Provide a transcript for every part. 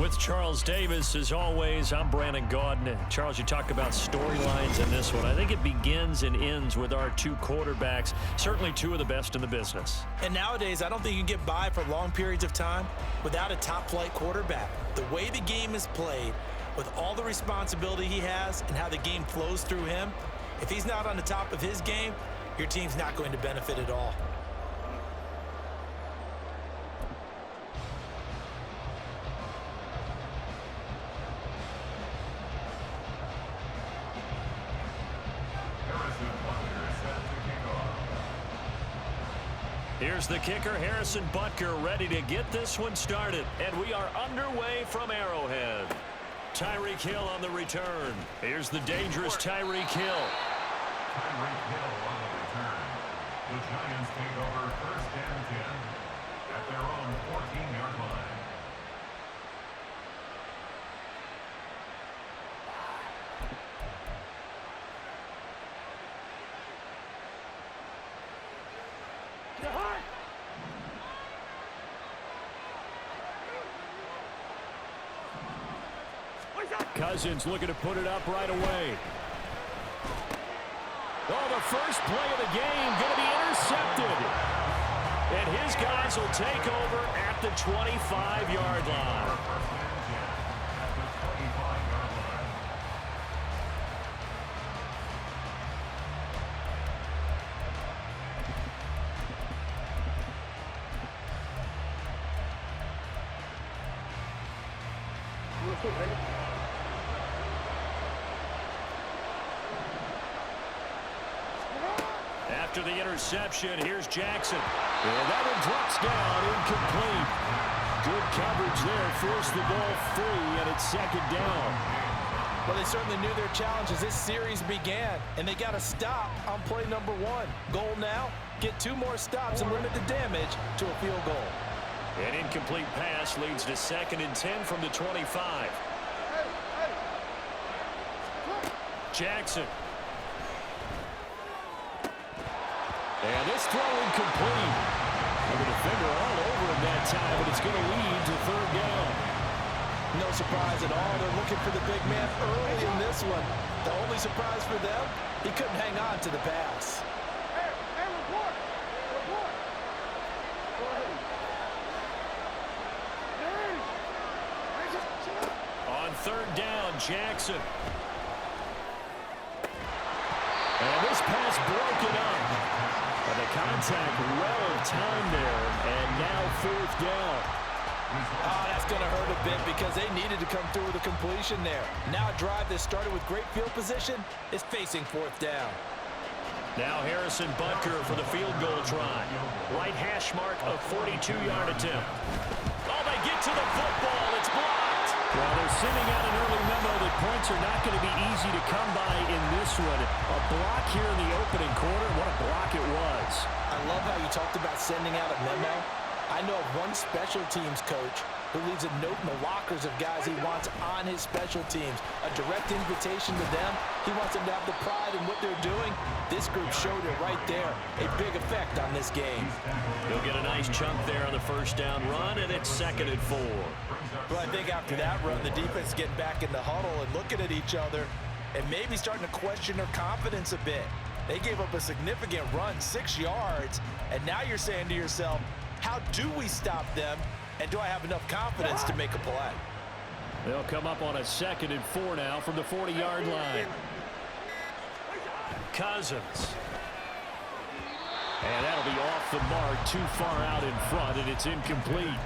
With Charles Davis, as always, I'm Brandon Gaudin. Charles, you talk about storylines in this one. I think it begins and ends with our two quarterbacks, certainly two of the best in the business. And nowadays, I don't think you can get by for long periods of time without a top-flight quarterback. The way the game is played, with all the responsibility he has and how the game flows through him, if he's not on the top of his game, your team's not going to benefit at all. Here's the kicker, Harrison Butker, ready to get this one started. And we are underway from Arrowhead. Tyreek Hill on the return. Here's the dangerous Tyreek Hill. Tyreek Hill on the return. The Giants take over first and 10 at their own 14-yard line. Cousins looking to put it up right away. Oh, the first play of the game going to be intercepted. And his guys will take over at the 25-yard line. After the interception, here's Jackson. And that one drops down, incomplete. Good coverage there, forced the ball free, and it's second down. Well, they certainly knew their challenge as this series began, and they got a stop on play number 1. Goal now, get 2 more stops and limit the damage to a field goal. An incomplete pass leads to second and 10 from the 25. Jackson. And this throw incomplete. And the defender all over him that time, but it's going to lead to third down. No surprise at all. They're looking for the big man early in this one. The only surprise for them, he couldn't hang on to the pass. On third down, Jackson. And this pass broken up. And the contact well timed there, and now fourth down. Oh, that's going to hurt a bit because they needed to come through with a completion there. Now a drive that started with great field position is facing fourth down. Now Harrison Butker for the field goal try. Right hash mark, a 42-yard attempt. Oh, they get to the football. It's blocked. Well, they're sending out an early memo that points are not going to be easy to come by in this one. A block here in the opening quarter. What a block it was. I love how you talked about sending out a memo. I know of one special teams coach who leaves a note in the lockers of guys he wants on his special teams. A direct invitation to them. He wants them to have the pride in what they're doing. This group showed it right there. A big effect on this game. He'll get a nice chunk there on the first down run, and it's second and 4. Well, I think after that run, the defense getting back in the huddle and looking at each other and maybe starting to question their confidence a bit. They gave up a significant run, 6 yards, and now you're saying to yourself, how do we stop them, and do I have enough confidence to make a play? They'll come up on a second and 4 now from the 40-yard line. Cousins. And that'll be off the mark, too far out in front, and it's incomplete.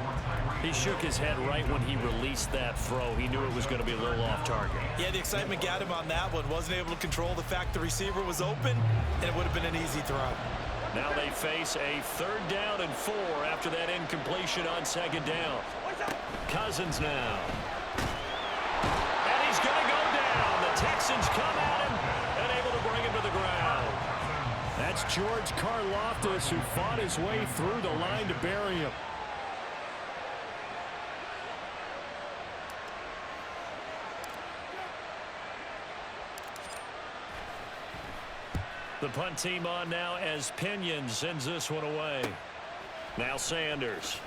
He shook his head right when he released that throw. He knew it was going to be a little off target. Yeah, the excitement got him on that one. Wasn't able to control the fact the receiver was open, and it would have been an easy throw. Now they face a third down and 4 after that incompletion on second down. Cousins now. And he's going to go down. The Texans come at him and able to bring him to the ground. That's George Karlaftis, who fought his way through the line to bury him. The punt team on now as Pinion sends this one away. Now Sanders.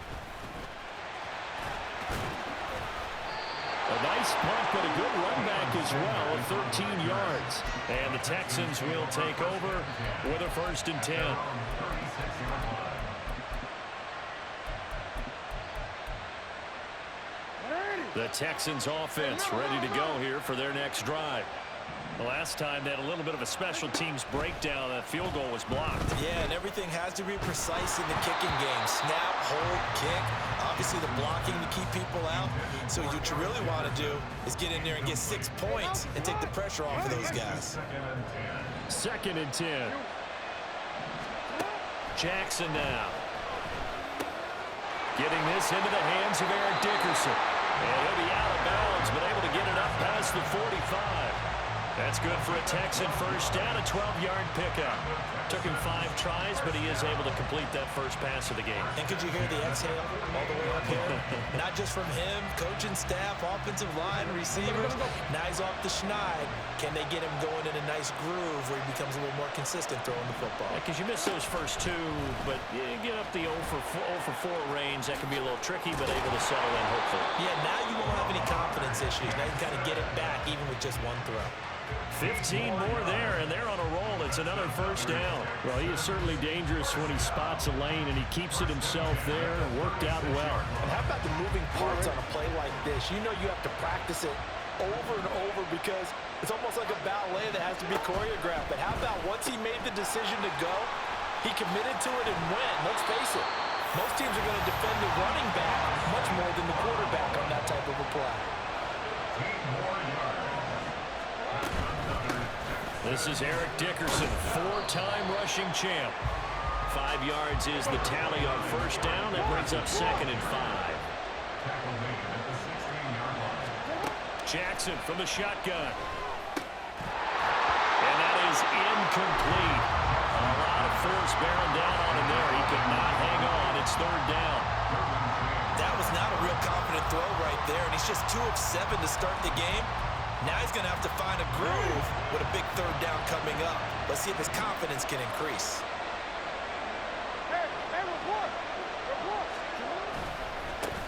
Nice punt, but a good run back as well at 13 yards. And the Texans will take over with a 1st and 10. The Texans offense ready to go here for their next drive. The last time they had a little bit of a special teams breakdown, that field goal was blocked. Yeah, and everything has to be precise in the kicking game. Snap, hold, kick. Obviously the blocking to keep people out. So what you really want to do is get in there and get 6 points and take the pressure off of those guys. 2nd and 10. Jackson now. Getting this into the hands of Eric Dickerson. And he'll be out of bounds, but able to get it up past the 45. That's good for a Texan 1st down, a 12-yard pickup. Took him 5 tries, but he is able to complete that first pass of the game. And could you hear the exhale all the way up here? Not just from him, coaching staff, offensive line, receivers. Now he's off the schneid. Can they get him going in a nice groove where he becomes a little more consistent throwing the football? Because you miss those first 2, but you get up the 0 for 4 range. That can be a little tricky, but able to settle in, hopefully. Yeah, now you won't have any confidence issues. Now you can kind of get it back even with just 1 throw. 15 more there, and they're on a roll. It's another 1st down. Well, he is certainly dangerous when he spots a lane, and he keeps it himself there. Worked out well. And how about the moving parts on a play like this? You know you have to practice it over and over because it's almost like a ballet that has to be choreographed. But how about once he made the decision to go, he committed to it and went. Let's face it, most teams are going to defend the running back much more than the quarterback on that type of a play. This is Eric Dickerson, 4-time rushing champ. 5 yards is the tally on 1st down. That brings up 2nd and 5. Jackson from the shotgun. And that is incomplete. A lot of force bearing down on him there. He could not hang on. It's 3rd down. That was not a real confident throw right there, and he's just 2 of 7 to start the game. Now he's going to have to find a groove with a big 3rd down coming up. Let's see if his confidence can increase.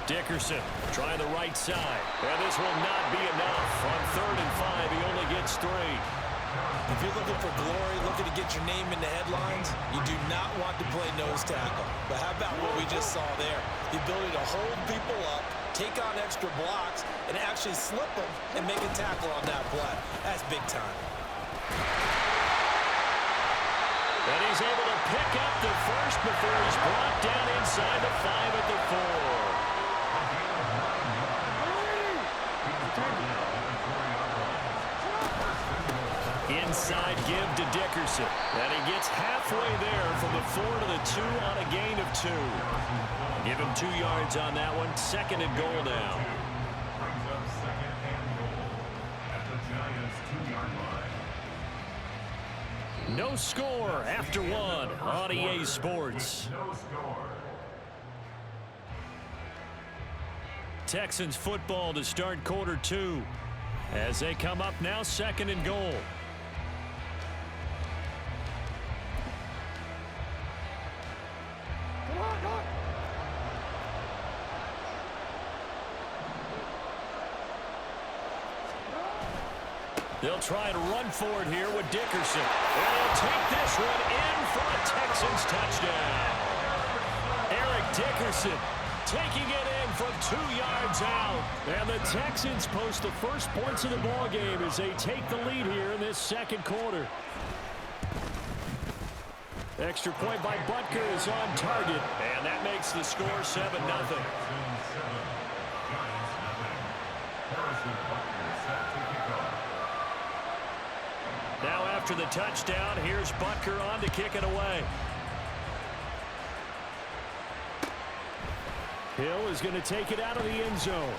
Dickerson trying the right side. And this will not be enough. On 3rd and 5, he only gets 3. If you're looking for glory, looking to get your name in the headlines, you do not want to play nose tackle. But how about what we just saw there? The ability to hold people up, take on extra blocks, and actually slip them and make a tackle on that play. That's big time. And he's able to pick up the first before he's brought down inside the 5 at the 4. Inside give to Dickerson. And he gets halfway there from the 4 to the 2 on a gain of 2. Give him 2 yards on that one. 2nd and goal now. Brings up 2nd and goal at the Giants' 2-yard line. No score after 1 on EA Sports. No score. Texans football to start quarter 2 as they come up now 2nd and goal. They'll try to run for it here with Dickerson. And he'll take this one in for a Texans touchdown. Eric Dickerson taking it in from 2 yards out. And the Texans post the first points of the ballgame as they take the lead here in this 2nd quarter. Extra point by Butker is on target. And that makes the score 7-0. Now after the touchdown, here's Butker on to kick it away. Hill is going to take it out of the end zone.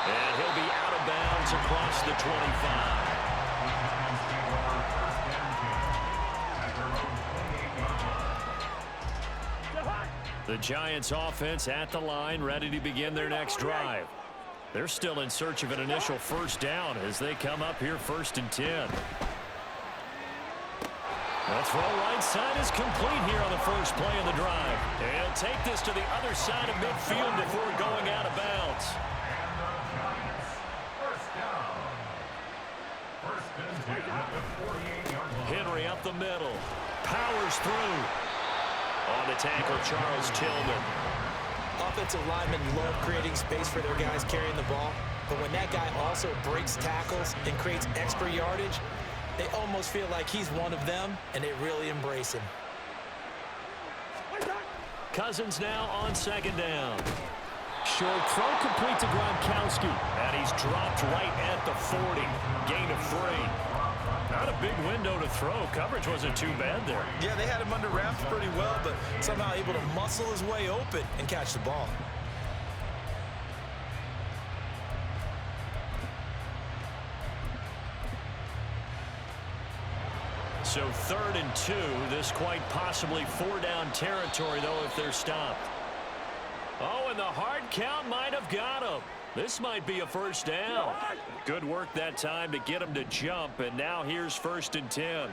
And he'll be out of bounds across the 25. The Giants offense at the line, ready to begin their next drive. They're still in search of an initial 1st down as they come up here 1st and 10. The throw right side is complete here on the first play of the drive. And take this to the other side of midfield before going out of bounds. And the Giants first down. First and 10 at the 48-yard line. Henry up the middle. Powers through. On the tackle, Charles Tillman. Offensive linemen love creating space for their guys carrying the ball, but when that guy also breaks tackles and creates extra yardage, they almost feel like he's one of them, and they really embrace him. Cousins now on second down. Short throw complete to Gronkowski. And he's dropped right at the 40. Gain of 3. Not a big window to throw. Coverage wasn't too bad there. Yeah, they had him under wraps pretty well, but somehow able to muscle his way open and catch the ball. So 3rd and 2. This quite possibly 4-down territory, though, if they're stopped. Oh, and the hard count might have got him. This might be a first down. Good work that time to get him to jump, and now here's 1st and 10.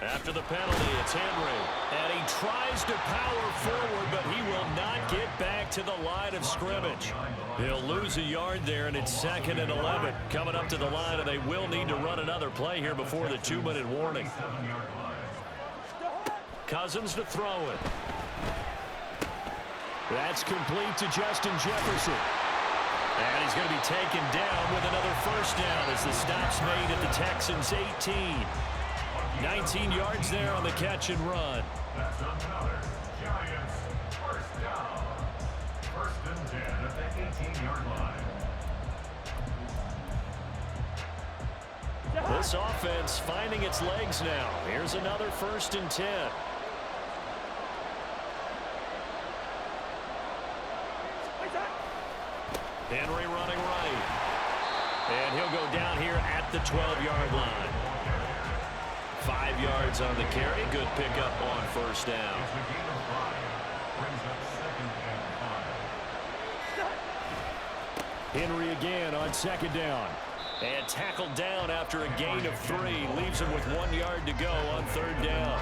After the penalty, it's Henry. And he tries to power forward, but he will not get back to the line of scrimmage. He'll lose a yard there, and it's 2nd and 11. Coming up to the line, and they will need to run another play here before the 2-minute warning. Cousins to throw it. That's complete to Justin Jefferson. And he's going to be taken down with another first down as the stop's made at the Texans' 18. 19 yards there on the catch and run. That's another Giants first down. 1st and 10 at the 18-yard line. This offense finding its legs now. Here's another 1st and 10. Henry running right. And he'll go down here at the 12-yard line. 5 yards on the carry. Good pickup on first down. It's a gain of 5. Brings up 2nd and 5. Henry again on 2nd down. And tackled down after a gain of 3. Leaves him with 1 yard to go on 3rd down.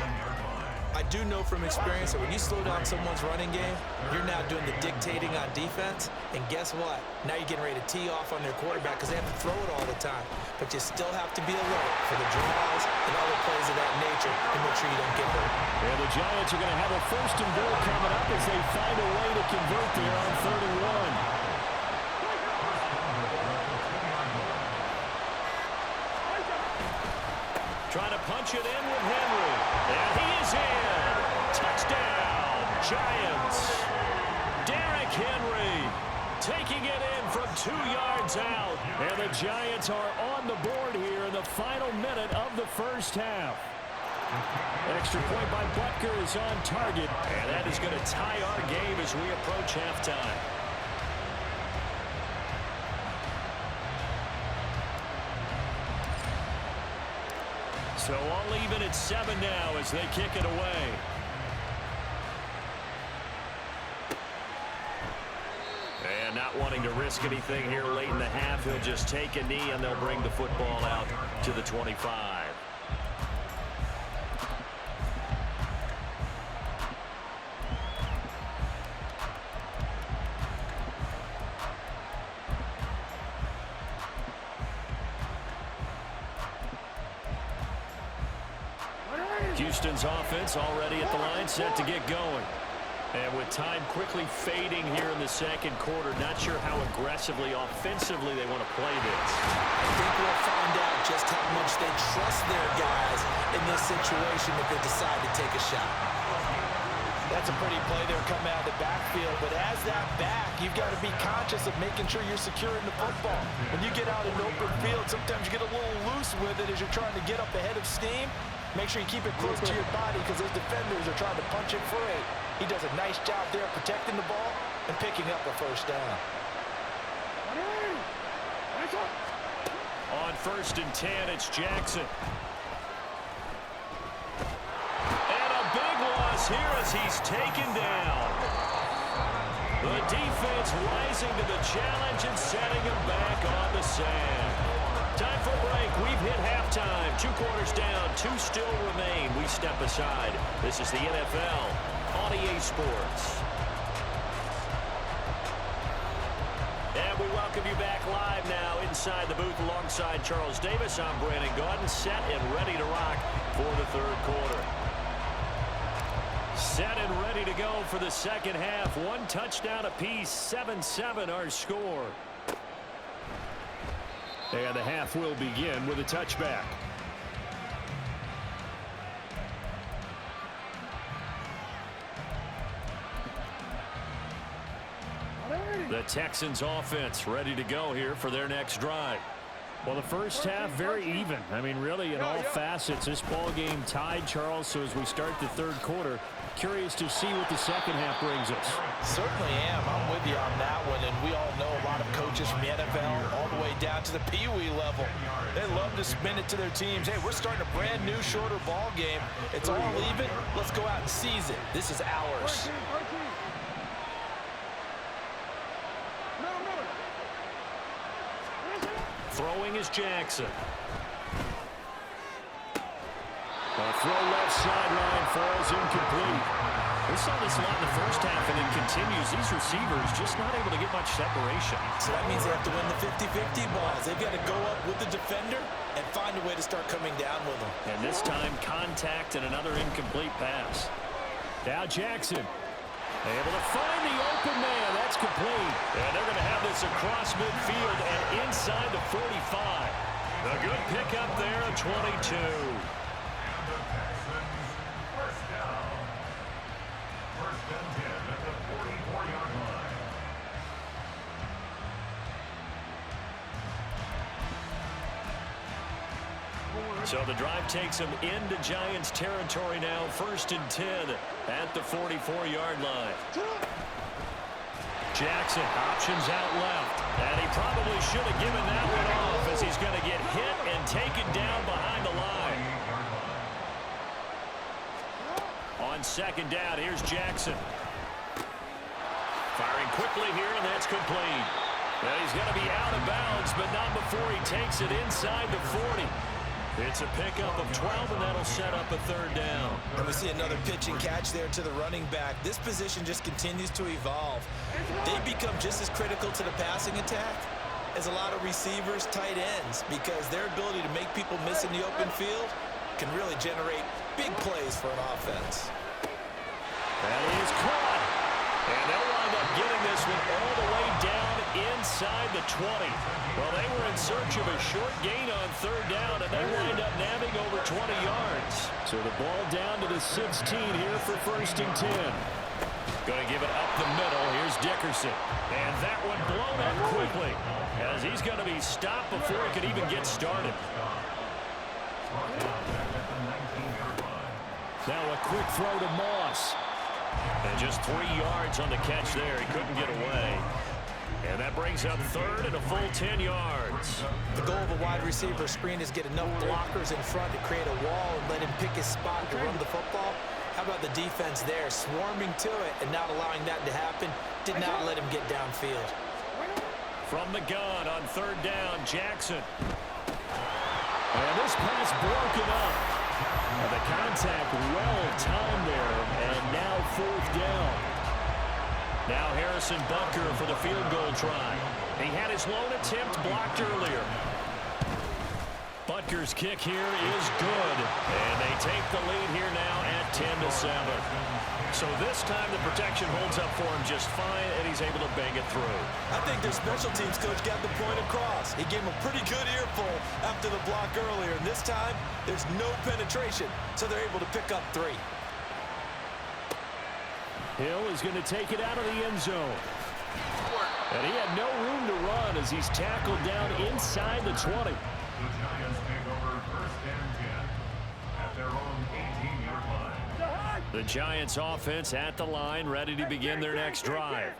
I do know from experience that when you slow down someone's running game, you're now doing the dictating on defense. And guess what? Now you're getting ready to tee off on their quarterback because they have to throw it all the time. But you still have to be alert for the draws and other plays of that nature and make sure you don't get hurt. And the Giants are going to have a 1st and goal coming up as they find a way to convert there on 3rd and 1. Trying to punch it in with Henry. And he is in. Touchdown, Giants. Derrick Henry taking it in from 2 yards out. And the Giants are on the board here in the final minute of the first half. Extra point by Butker is on target. And that is going to tie our game as we approach halftime. So all even at 7 now as they kick it away. And not wanting to risk anything here late in the half, he'll just take a knee and they'll bring the football out to the 25. Houston's offense already at the line, set to get going. And with time quickly fading here in the 2nd quarter, not sure how aggressively, offensively they want to play this. I think we'll find out just how much they trust their guys in this situation if they decide to take a shot. That's a pretty play there coming out of the backfield, but as that back, you've got to be conscious of making sure you're securing the football. When you get out in open field, sometimes you get a little loose with it as you're trying to get up ahead of steam. Make sure you keep it close to your body because those defenders are trying to punch it free. He does a nice job there protecting the ball and picking up a first down. On 1st and 10, it's Jackson. And a big loss here as he's taken down. The defense rising to the challenge and setting him back on the sand. time for a break. We've hit halftime. 2 quarters down, 2 still remain. We step aside. This is the NFL on EA Sports. And we welcome you back live now inside the booth alongside Charles Davis. I'm Brandon Gaudin, set and ready to rock for the third quarter. Set and ready to go for the second half. 1 touchdown apiece, 7-7 our score. And the half will begin with a touchback. The Texans offense ready to go here for their next drive. Well, the first half very even. I mean, really in all facets, this ball game tied, Charles. So as we start the third quarter, curious to see what the second half brings us. Certainly am. I'm with you on that one. And we all know a lot of coaches from the NFL all the way down to the Pee-wee level. They love to spin it to their teams. Hey, we're starting a brand new, shorter ball game. It's all even. Let's go out and seize it. This is ours. Throwing is Jackson. A throw left sideline falls incomplete. We saw this a lot in the first half, and it continues. These receivers just not able to get much separation. So that means they have to win the 50-50 balls. They've got to go up with the defender and find a way to start coming down with them. And this time, contact and another incomplete pass. Now Jackson. Able to find the open man. That's complete. And they're going to have this across midfield and inside the 45. A good pickup there at 22. And the Texans first down. First and 10 at the 44-yard line. So the drive takes them into Giants territory now. First and 10 at the 44-yard line. Jackson options out left. And he probably should have given that one off as he's going to get hit and taken down behind the line. On second down, here's Jackson. Firing quickly here, and that's complete. Well, he's going to be out of bounds, but not before he takes it inside the 40. It's a pickup of 12, and that'll set up a third down. And we see another pitch and catch there to the running back. This position just continues to evolve. They become just as critical to the passing attack as a lot of receivers, tight ends, because their ability to make people miss in the open field can really generate big plays for an offense. That is caught. And they'll wind up getting this one all the way down inside the 20. Well, they were in search of a short gain on third down, and they wind up nabbing over 20 yards. So the ball down to the 16 here for first and 10. Going to give it up the middle. Here's Dickerson. And that one blown up quickly as he's going to be stopped before he could even get started. Now a quick throw to Moss. And just 3 yards on the catch there. He couldn't get away. And that brings up third and a full 10 yards. The goal of a wide receiver screen is get enough blockers in front to create a wall and let him pick his spot to run the football. How about the defense there, swarming to it and not allowing that to happen? Did not let him get downfield. From the gun on third down, Jackson. And this pass broken up. And the contact well timed there, and now fourth down. Now Harrison Butker for the field goal try. He had his lone attempt blocked earlier. Butker's kick here is good, and they take the lead here now at 10-7. So this time the protection holds up for him just fine, and he's able to bang it through. I think their special teams coach got the point across. He gave him a pretty good earful after the block earlier, and this time there's no penetration, so they're able to pick up 3. Hill is going to take it out of the end zone. And he had no room to run as he's tackled down inside the 20. The Giants take over first and 10 at their own 18-yard line. The Giants offense at the line, ready to begin their next drive.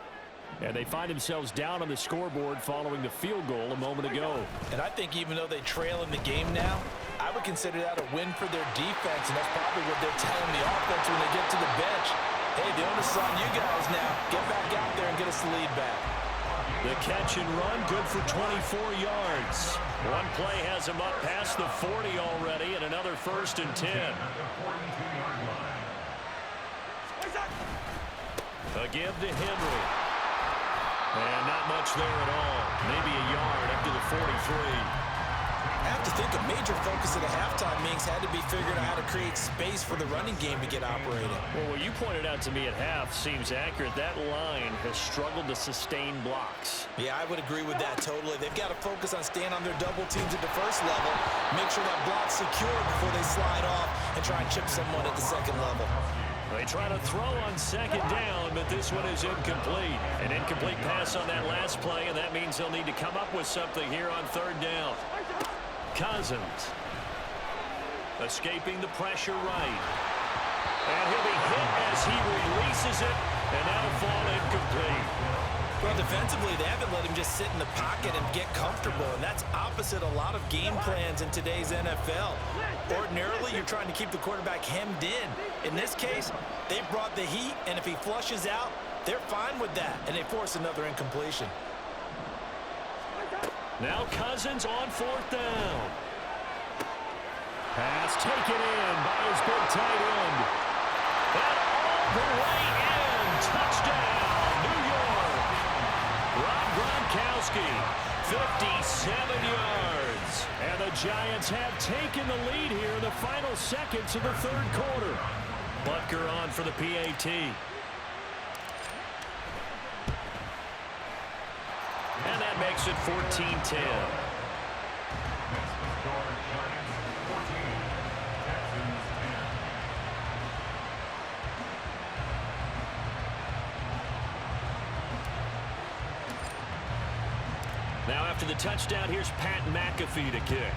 And they find themselves down on the scoreboard following the field goal a moment ago. And I think even though they trail in the game now, I would consider that a win for their defense, and that's probably what they're telling the offense when they get to the bench. Hey, the onus is on you guys now. Get back out there and get us the lead back. The catch and run, good for 24 yards. One play has him up past the 40 already, and another 1st and 10. A give to Henry. And not much there at all. Maybe a yard up to the 43. I have to think a major focus at the halftime, Minks, had to be figuring out how to create space for the running game to get operating. Well, what you pointed out to me at half seems accurate. That line has struggled to sustain blocks. Yeah, I would agree with that totally. They've got to focus on staying on their double teams at the first level, make sure that block's secure before they slide off and try and chip someone at the second level. They try to throw on 2nd down, but this one is incomplete. An incomplete pass on that last play, and that means they'll need to come up with something here on 3rd down. Cousins escaping the pressure right. And he'll be hit as he releases it, and that'll fall incomplete. Well, defensively, they haven't let him just sit in the pocket and get comfortable, and that's opposite a lot of game plans in today's NFL. Ordinarily, you're trying to keep the quarterback hemmed in. In this case, they brought the heat, and if he flushes out, they're fine with that, and they force another incompletion. Now Cousins on 4th down. Pass taken in by his big tight end. And all the way in. Touchdown, New York. Rob Gronkowski, 57 yards. And the Giants have taken the lead here in the final seconds of the 3rd quarter. Butker on for the PAT. And that makes it 14-10. Now after the touchdown, here's Pat McAfee to kick.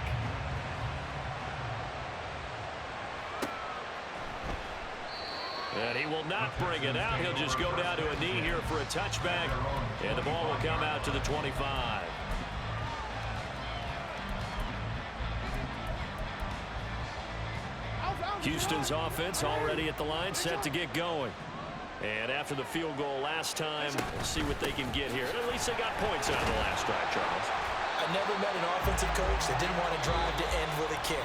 And he will not bring it out. He'll just go down to a knee here for a touchback. And the ball will come out to the 25. Houston's offense already at the line, set to get going. And after the field goal last time, we'll see what they can get here. At least they got points out of the last drive, Charles. I never met an offensive coach that didn't want to drive to end with a kick.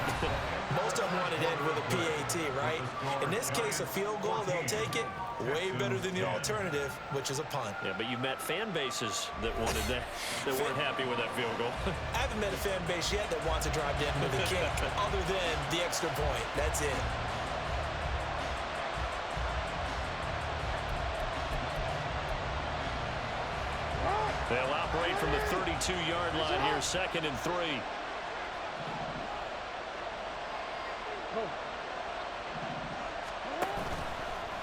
Most of them wanted to end with a PAT, right? In this case, a field goal, they'll take it. Way better than the alternative, which is a punt. Yeah, but you met fan bases that wanted that, that weren't happy with that field goal. I haven't met a fan base yet that wants to drive to end with a kick, other than the extra point. That's it. They'll operate from the 32-yard line here, 2nd and 3.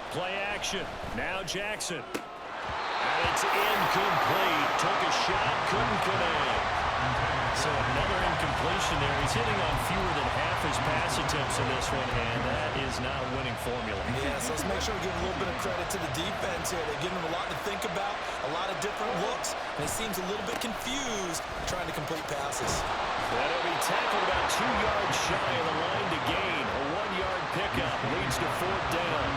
Play action. Now Jackson. And it's incomplete. Took a shot, couldn't connect. So another incompletion there. He's hitting on fewer than half his pass attempts in this one, and that is not a winning formula. Yes, let's make sure we give a little bit of credit to the defense here. They're giving him a lot to think about, a lot of different looks, and he seems a little bit confused trying to complete passes. That'll be tackled about 2 yards shy of the line to gain. A 1-yard pickup leads to 4th down.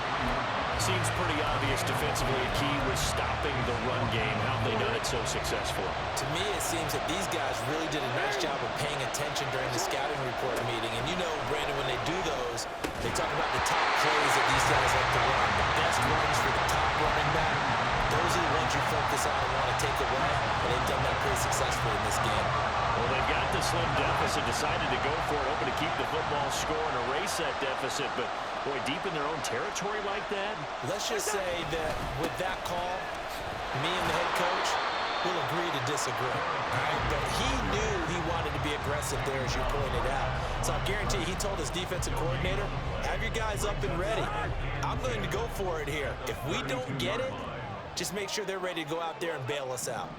Seems pretty obvious defensively. A key was stopping the run game. How have they done it so successful? To me, it seems that these guys really did a nice job of paying attention during the scouting report meeting. And you know, Brandon, when they do those, they talk about the top plays that these guys like to run. The best runs for the top running back. Those are the ones you focus on and want to take away. And they've done that pretty successfully in this game. Well, they've got the slim deficit, decided to go for it, hoping to keep the football score and erase that deficit. But, boy, deep in their own territory like that. Let's just say that with that call, me and the head coach will agree to disagree. All right? But he knew he wanted to be aggressive there, as you pointed out. So I guarantee he told his defensive coordinator, have your guys up and ready. I'm going to go for it here. If we don't get it, just make sure they're ready to go out there and bail us out.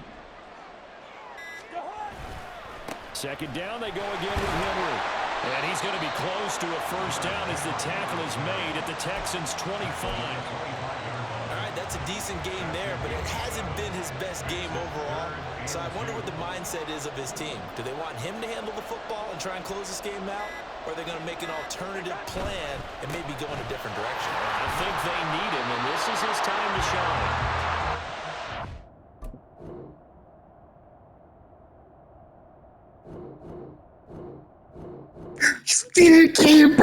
2nd down, they go again with Henry. And he's going to be close to a 1st down as the tackle is made at the Texans' 25. All right, that's a decent game there, but it hasn't been his best game overall. So I wonder what the mindset is of his team. Do they want him to handle the football and try and close this game out? Or are they going to make an alternative plan and maybe go in a different direction? I think they need him, and this is his time to shine. undefeated team.